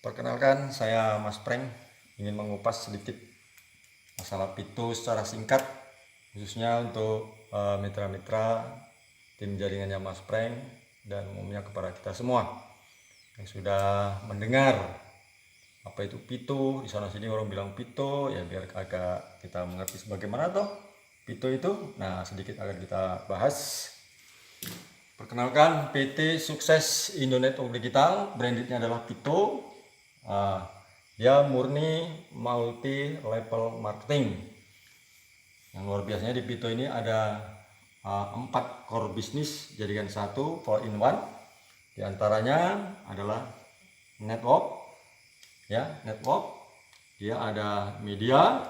Perkenalkan, saya Mas Prank, ingin mengupas sedikit masalah Pito secara singkat, khususnya untuk mitra-mitra tim jaringannya Mas Prank dan umumnya kepada kita semua yang sudah mendengar apa itu Pito. Di sana sini orang bilang Pito, ya biar agak kita mengerti sebagaimana toh Pito itu. Nah, sedikit akan kita bahas. Perkenalkan, PT Sukses Indonet Digital, brandednya adalah Pito. Dia murni multi level marketing. Yang luar biasanya di Pito ini ada 4 core bisnis jadikan satu 4 in 1. Di antaranya adalah network, ya, network. Dia ada media,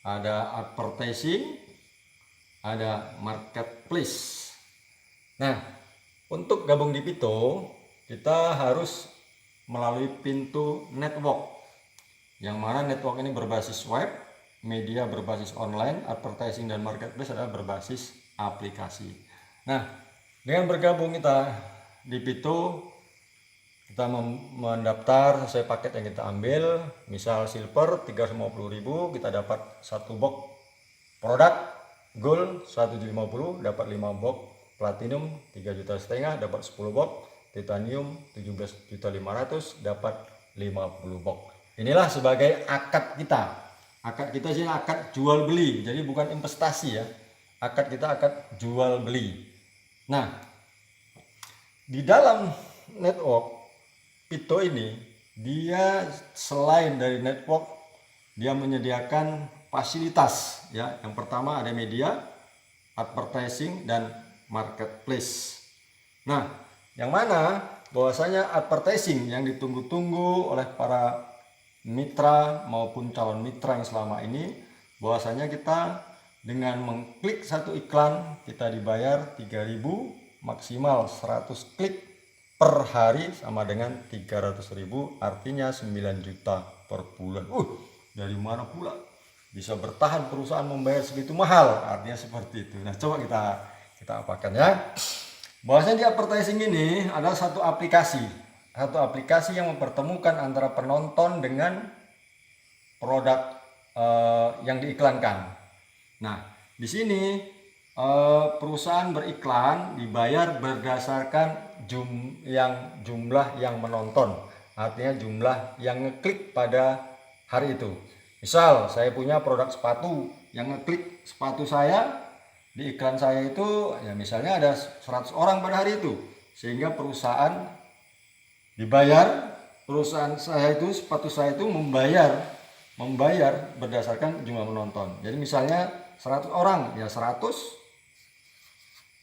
ada advertising, ada marketplace. Nah, untuk gabung di Pito, kita harus melalui pintu network, yang mana network ini berbasis web, media berbasis online, advertising dan marketplace adalah berbasis aplikasi. Nah, dengan bergabung kita di Pito, kita mendaftar sesuai paket yang kita ambil. Misal silver 350.000, kita dapat 1 box produk. Gold 150 dapat 5 box. Platinum 3,5 juta dapat 10 box. Titanium 17.500.000 dapat 50 box. Inilah sebagai akad kita. Akad kita sih akad jual beli, jadi bukan investasi ya. Akad kita akad jual beli. Nah, di dalam network Pito ini, dia selain dari network, dia menyediakan fasilitas ya. Yang pertama ada media, advertising dan marketplace. Nah, yang mana bahwasanya advertising yang ditunggu-tunggu oleh para mitra maupun calon mitra yang selama ini, bahwasanya kita dengan mengklik satu iklan kita dibayar 3.000, maksimal 100 klik per hari sama dengan 300.000, artinya 9 juta per bulan. Dari mana pula bisa bertahan perusahaan membayar segitu mahal? Artinya seperti itu. Nah, coba kita apakan ya. Bahwasanya di advertising ini adalah satu aplikasi yang mempertemukan antara penonton dengan produk yang diiklankan. Nah, di sini perusahaan beriklan dibayar berdasarkan jumlah yang menonton, artinya jumlah yang ngeklik pada hari itu. Misal saya punya produk sepatu, yang ngeklik sepatu saya di iklan saya itu ya misalnya ada 100 orang pada hari itu, sehingga perusahaan saya itu, sepatu saya itu membayar berdasarkan jumlah menonton. Jadi misalnya 100 orang ya 100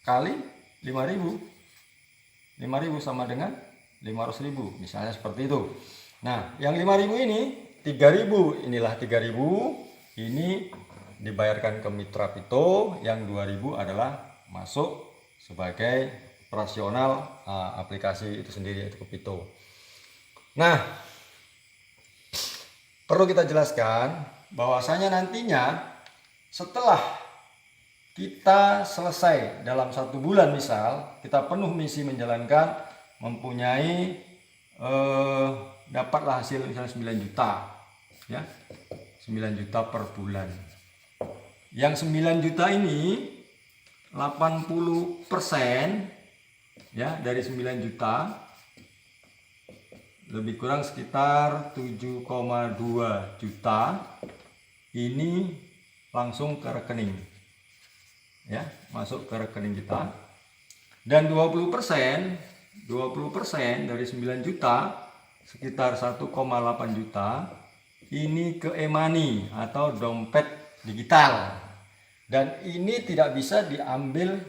kali 5.000 sama dengan 500.000, misalnya seperti itu. Nah, yang 5.000 ini 3.000, inilah 3.000 ini dibayarkan ke mitra Pito, yang 2.000 adalah masuk sebagai operasional aplikasi itu sendiri, yaitu ke Pito. Nah, perlu kita jelaskan bahwasanya nantinya setelah kita selesai dalam 1 bulan, misal kita penuh misi menjalankan, mempunyai dapatlah hasil misalnya 9 juta ya, 9 juta per bulan. Yang 9 juta ini 80% ya dari 9 juta, lebih kurang sekitar 7,2 juta ini langsung ke rekening ya, masuk ke rekening kita. Dan 20% dari 9 juta sekitar 1,8 juta ini ke e-money atau dompet digital. Dan ini tidak bisa diambil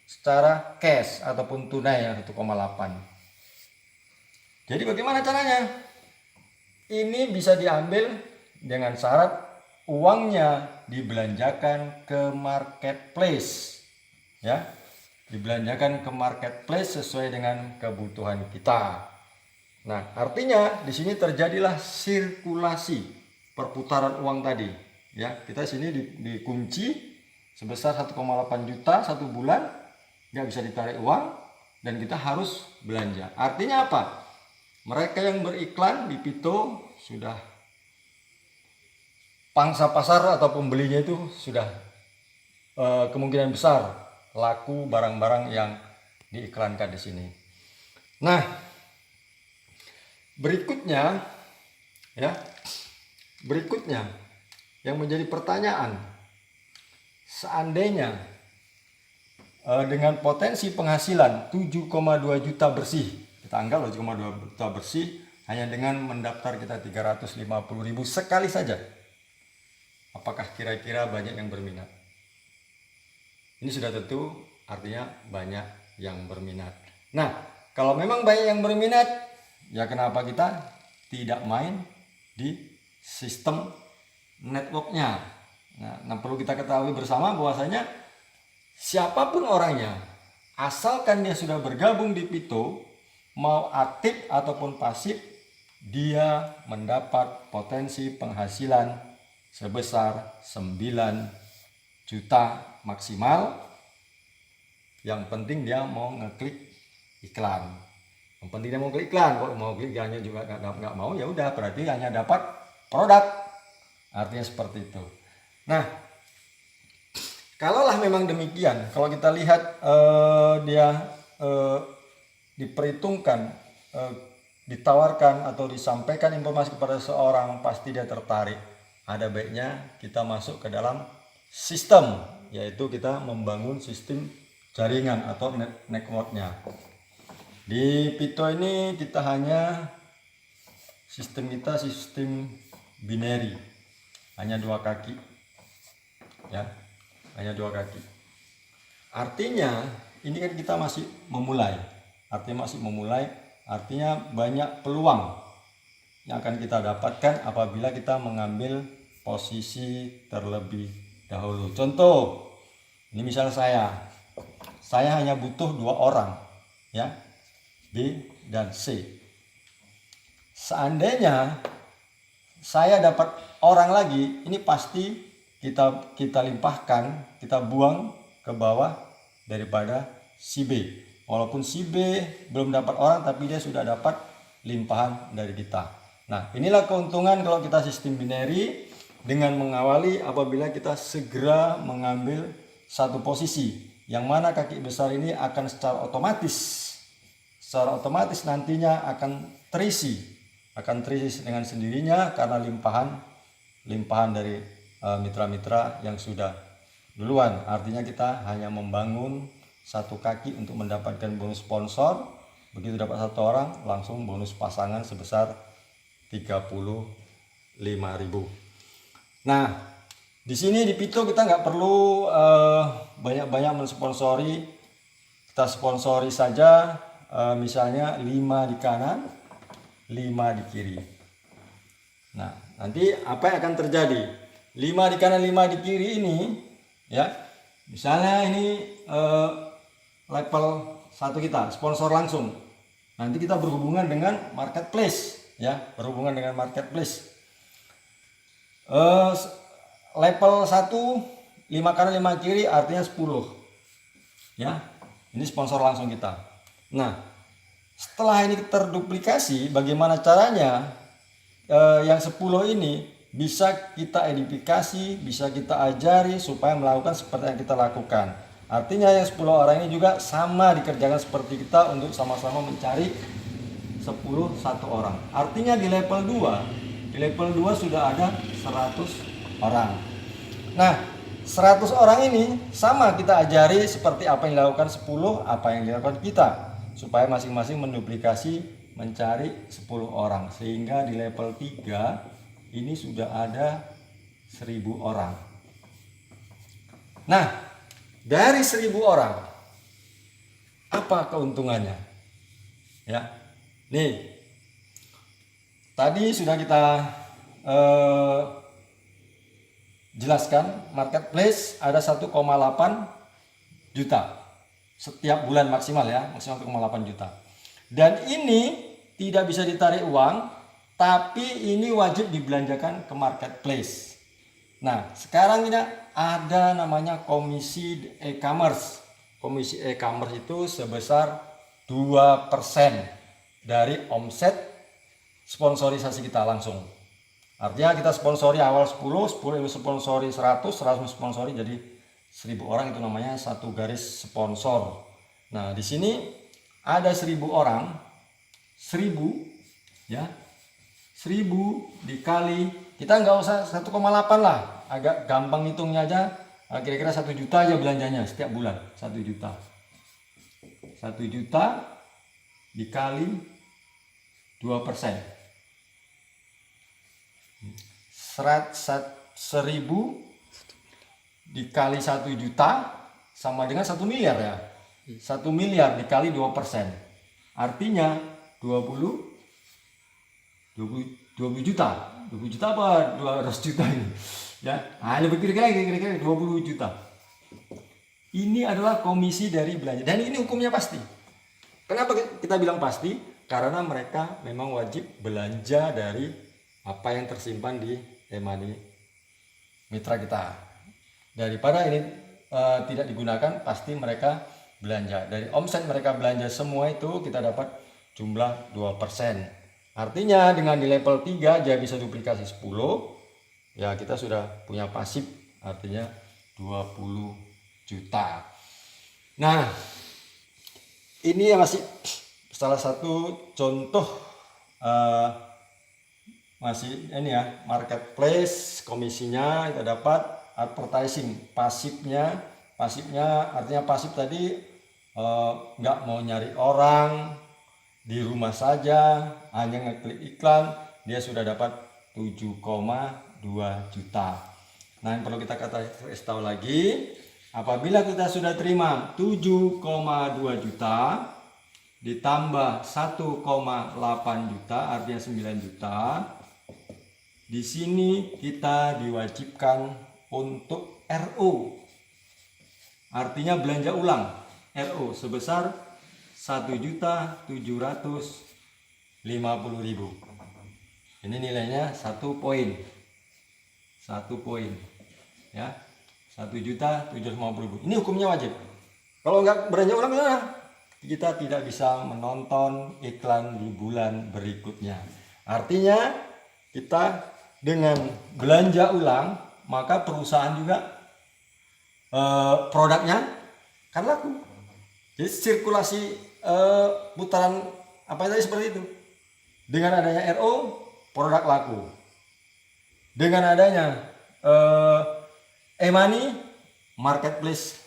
secara cash ataupun tunai yang 1,8. Jadi bagaimana caranya? Ini bisa diambil dengan syarat uangnya dibelanjakan ke marketplace ya. Dibelanjakan ke marketplace sesuai dengan kebutuhan kita. Nah, artinya di sini terjadilah sirkulasi perputaran uang tadi ya. Kita sini dikunci sebesar 1,8 juta 1 bulan, nggak bisa ditarik uang dan kita harus belanja. Artinya apa? Mereka yang beriklan di Pito sudah pangsa pasar atau pembelinya itu sudah kemungkinan besar laku barang-barang yang diiklankan di sini. Nah, berikutnya yang menjadi pertanyaan, seandainya dengan potensi penghasilan 7,2 juta bersih, kita anggap 7,2 juta bersih hanya dengan mendaftar kita 350.000 sekali saja, apakah kira-kira banyak yang berminat? Ini sudah tentu artinya banyak yang berminat. Nah, kalau memang banyak yang berminat, ya kenapa kita tidak main di sistem networknya? Nah, perlu kita ketahui bersama bahwasanya siapapun orangnya, asalkan dia sudah bergabung di Pito, mau aktif ataupun pasif, dia mendapat potensi penghasilan sebesar 9 juta maksimal. Yang penting dia mau ngeklik iklan. Yang penting dia mau klik iklan. Kalau mau klik hanya juga nggak mau, ya udah berarti hanya dapat produk. Artinya seperti itu. Nah, kalaulah memang demikian, kalau kita lihat dia diperhitungkan, ditawarkan atau disampaikan informasi kepada seorang, pasti dia tertarik. Ada baiknya kita masuk ke dalam sistem, yaitu kita membangun sistem jaringan atau networknya. Di Pito ini kita hanya sistem binary, hanya 2 kaki, ya, hanya 2 kaki. Artinya ini kan kita masih memulai, artinya banyak peluang yang akan kita dapatkan apabila kita mengambil posisi terlebih dahulu. Contoh, ini misal saya hanya butuh 2 orang, ya, B dan C. Seandainya saya dapat orang lagi, ini pasti kita limpahkan, kita buang ke bawah daripada si B. Walaupun si B belum dapat orang, tapi dia sudah dapat limpahan dari kita. Nah, inilah keuntungan kalau kita sistem binary, dengan mengawali apabila kita segera mengambil satu posisi, yang mana kaki besar ini akan secara otomatis nantinya akan terisi dengan sendirinya karena limpahan dari mitra-mitra yang sudah duluan. Artinya kita hanya membangun satu kaki untuk mendapatkan bonus sponsor. Begitu dapat 1 orang, langsung bonus pasangan sebesar 35.000. Nah, di sini di Pito kita nggak perlu banyak-banyak mensponsori. Kita sponsori saja misalnya 5 di kanan, 5 di kiri. Nah, nanti apa yang akan terjadi? 5 di kanan, 5 di kiri ini, ya. Misalnya ini level 1 kita sponsor langsung. Nanti kita berhubungan dengan marketplace, ya, level 1 5 kanan 5 kiri artinya 10, ya. Ini sponsor langsung kita. Nah, setelah ini terduplikasi, bagaimana caranya yang 10 ini bisa kita edifikasi, bisa kita ajari supaya melakukan seperti yang kita lakukan. Artinya yang 10 orang ini juga sama dikerjakan seperti kita untuk sama-sama mencari 1 orang. Artinya di level 2 sudah ada 100 orang. Nah, 100 orang ini sama kita ajari seperti apa yang dilakukan 10, apa yang dilakukan kita, supaya masing-masing menduplikasi mencari 10 orang, sehingga di level 3 ini sudah ada 1000 orang. Nah, dari 1000 orang apa keuntungannya? Ya, nih tadi sudah kita jelaskan, marketplace ada 1,8 juta setiap bulan maksimal, ya, maksimal 1,8 juta. Dan ini tidak bisa ditarik uang, tapi ini wajib dibelanjakan ke marketplace. Nah, sekarang ini ada namanya komisi e-commerce. Komisi e-commerce itu sebesar 2% dari omset sponsorisasi kita langsung. Artinya kita sponsori awal 10 sponsori 100 sponsori, jadi 1000 orang, itu namanya satu garis sponsor. Nah, di sini ada 1000 orang, 1000 ya. 1000 dikali, kita nggak usah 1,8 lah, agak gampang hitungnya aja, kira-kira 1 juta aja belanjanya setiap bulan. 1 juta 1 juta dikali 2%, 1000 dikali 1 juta sama dengan 1 miliar ya. 1 miliar dikali 2%, artinya 20 juta. 20 juta apa 200 juta ini ya. Nah, lebih kira-kira 20 juta. Ini adalah komisi dari belanja, dan ini hukumnya pasti. Kenapa kita bilang pasti? Karena mereka memang wajib belanja dari apa yang tersimpan di e-money mitra kita. Daripada ini tidak digunakan, pasti mereka belanja. Dari omset mereka belanja semua itu kita dapat jumlah 2%. Artinya dengan di level 3 aja bisa duplikasi 10, ya kita sudah punya pasif, artinya 20 juta. Nah, ini masih salah satu contoh masih ini ya, marketplace, komisinya kita dapat. Advertising, pasifnya artinya pasif tadi nggak mau nyari orang, di rumah saja hanya ngeklik iklan, dia sudah dapat 7,2 juta. Nah, yang perlu kita kasih tahu lagi, apabila kita sudah terima 7,2 juta ditambah 1,8 juta, artinya 9 juta. Di sini kita diwajibkan untuk RO, artinya belanja ulang, RO sebesar 1.750.000. Ini nilainya 1 poin ya, 1.750.000. Ini hukumnya wajib. Kalau nggak belanja ulang gimana? Kita tidak bisa menonton iklan di bulan berikutnya. Artinya kita dengan belanja ulang, maka perusahaan juga produknya kan laku. Jadi sirkulasi putaran apa tadi seperti itu. Dengan adanya RO, produk laku. Dengan adanya e-money, marketplace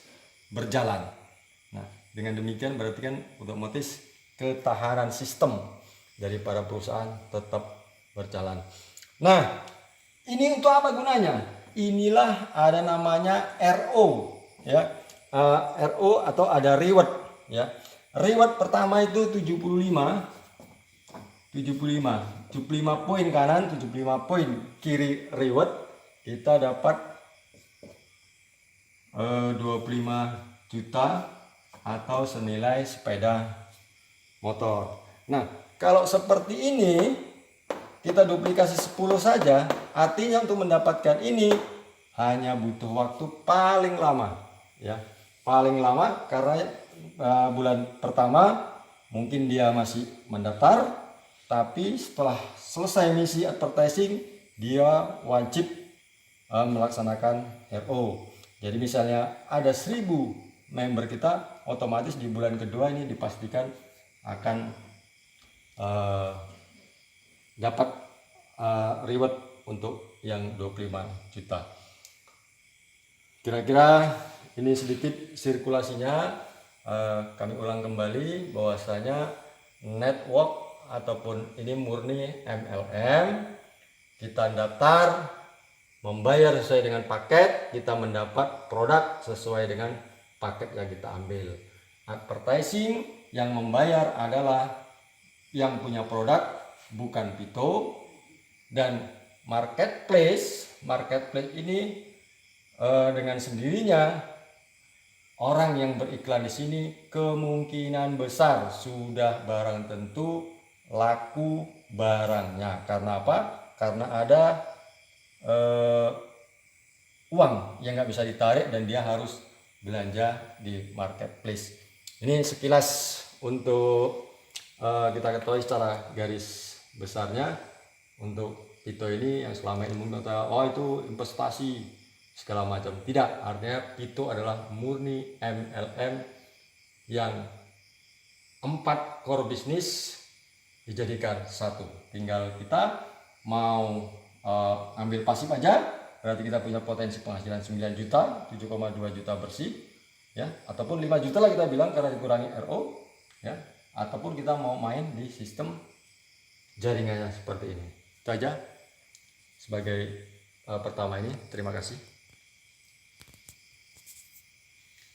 berjalan. Nah, dengan demikian berarti kan otomatis ketahanan sistem dari para perusahaan tetap berjalan. Nah, ini untuk apa gunanya? Inilah ada namanya RO ya. RO atau ada reward ya. Reward pertama itu 75 poin kanan, 75 poin kiri reward, kita dapat 25 juta atau senilai sepeda motor. Nah, kalau seperti ini kita duplikasi 10 saja, artinya untuk mendapatkan ini hanya butuh waktu paling lama ya. Paling lama karena bulan pertama mungkin dia masih mendaftar, tapi setelah selesai misi advertising dia wajib melaksanakan RO. Jadi misalnya ada 1000 member kita, otomatis di bulan kedua ini dipastikan akan dapat reward untuk yang 25 juta. Kira-kira ini sedikit sirkulasinya. Kami ulang kembali bahwasanya network ataupun ini murni MLM, kita daftar, membayar sesuai dengan paket, kita mendapat produk sesuai dengan paket yang kita ambil. Advertising yang membayar adalah yang punya produk, bukan Pito. Dan marketplace ini dengan sendirinya orang yang beriklan di sini kemungkinan besar sudah barang tentu laku barangnya. Karena apa? Karena ada uang yang nggak bisa ditarik dan dia harus belanja di marketplace. Ini sekilas untuk kita ketahui secara garis besarnya untuk Pito ini yang selama ini mungkin oh itu investasi segala macam. Tidak, artinya Pito adalah murni MLM yang 4 core bisnis dijadikan satu. Tinggal kita mau ambil pasif aja, berarti kita punya potensi penghasilan 9 juta, 7,2 juta bersih, ya, ataupun 5 juta lah kita bilang karena dikurangi RO, ya, ataupun kita mau main di sistem jaringannya seperti ini. Itu aja sebagai pertama ini. Terima kasih.